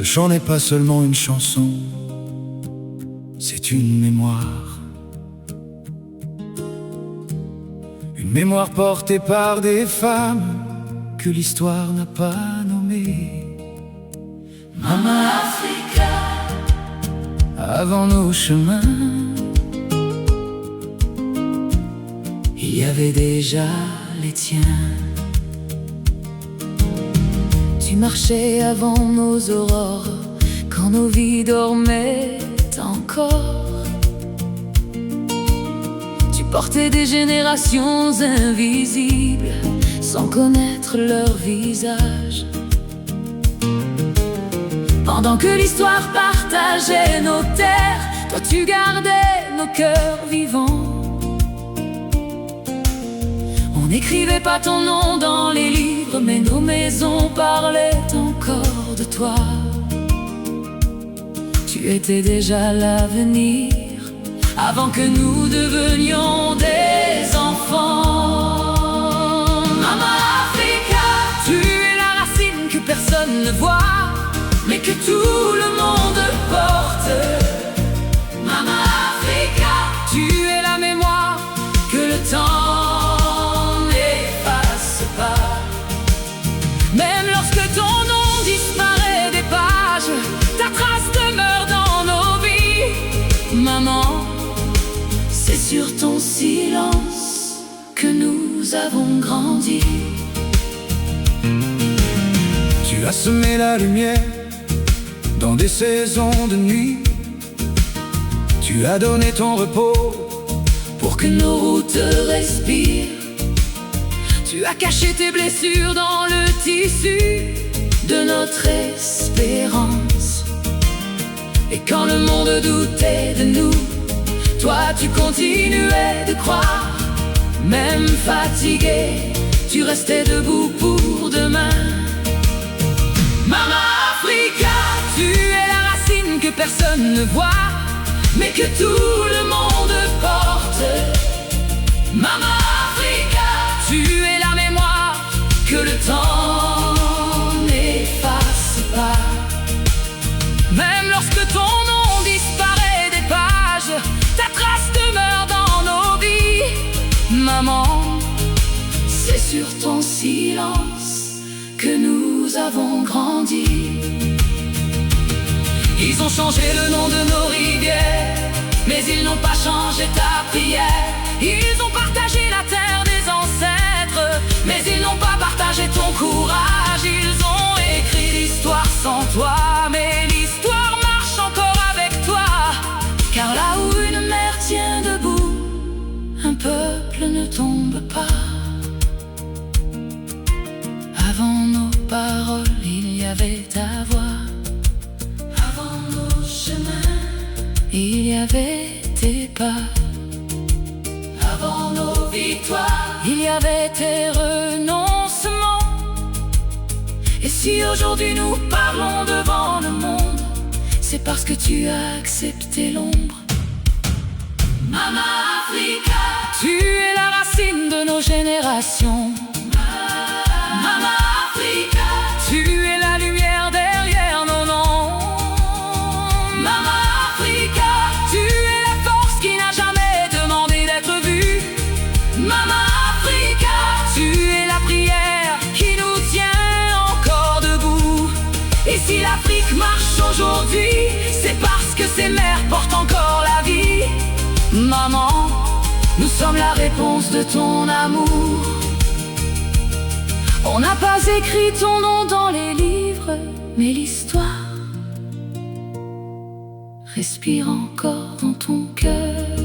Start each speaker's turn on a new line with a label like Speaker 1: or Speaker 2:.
Speaker 1: chant n'est pas seulement une chanson, c'est une mémoire. Une mémoire portée par des femmes que l'histoire n'a pas nommées.
Speaker 2: Mama Africa,
Speaker 1: avant nos chemins, il y avait déjà les tiens.
Speaker 2: tu marchais avant nos aurores, quand nos vies dormaient encore. Tu portais des générations invisibles, sans connaître leur visage. Pendant que l'histoire partageait nos terres, toi tu gardais nos cœurs vivants. On n'écrivait pas ton nom dans les livres, mais nos maisons parlaient encore de toi. Tu étais déjà l'avenir, avant que nous devenions des enfants. Mama Africa, tu es la racine que personne ne voit, mais que tout le monde porte. Mama Africa, tu es la mémoire que le temps n'efface pas. Même lorsque ton nom disparaît des pages, ta trace demeure dans nos vies. Maman, c'est sur ton silence que nous avons grandi.
Speaker 1: Tu as semé la lumière dans des saisons de nuit. Tu as donné ton repos
Speaker 2: pour que nos routes respirent. Tu as caché tes blessures dans le tissu de notre espérance. Et quand le monde doutait de nous, toi tu continuais de croire. Même fatigué, tu restais debout pour demain. Mama Africa, tu es la racine que personne ne voit, mais que tout le monde porte. Mama Africa, tu es la mémoire que le temps n'efface pas. Même lorsque ton nom disparaît des pages, ta trace demeure dans nos vies. Maman, c'est sur ton silence que nous avons grandi. Ils ont changé le nom de nos rivières, mais ils n'ont pas changé ta prière. Ils ont partagé la terre des ancêtres, mais ils n'ont pas partagé ton courage. Ils ont écrit l'histoire sans toi, mais l'histoire marche encore avec toi. Car là où une mer tient debout, un peuple ne tombe pas. Avant nos paroles, il y avait ta voix. Avant nos chemins, il y avait tes pas. Avant nos victoires, il y avait tes renoncements. Et si aujourd'hui nous parlons devant le monde, c'est parce que tu as accepté l'ombre. Mama Africa, tu es la racine de nos générations. Mama Africa, tu es la lumière derrière nos noms. Mama Africa, tu es la force qui n'a jamais demandé d'être vue. Mama Africa, tu es la prière qui nous tient encore debout. Et si l'Afrique marche aujourd'hui, c'est parce que ses mères portent encore la vie. Maman, nous sommes la réponse de ton amour. On n'a pas écrit ton nom dans les livres, mais l'histoire respire encore dans ton cœur.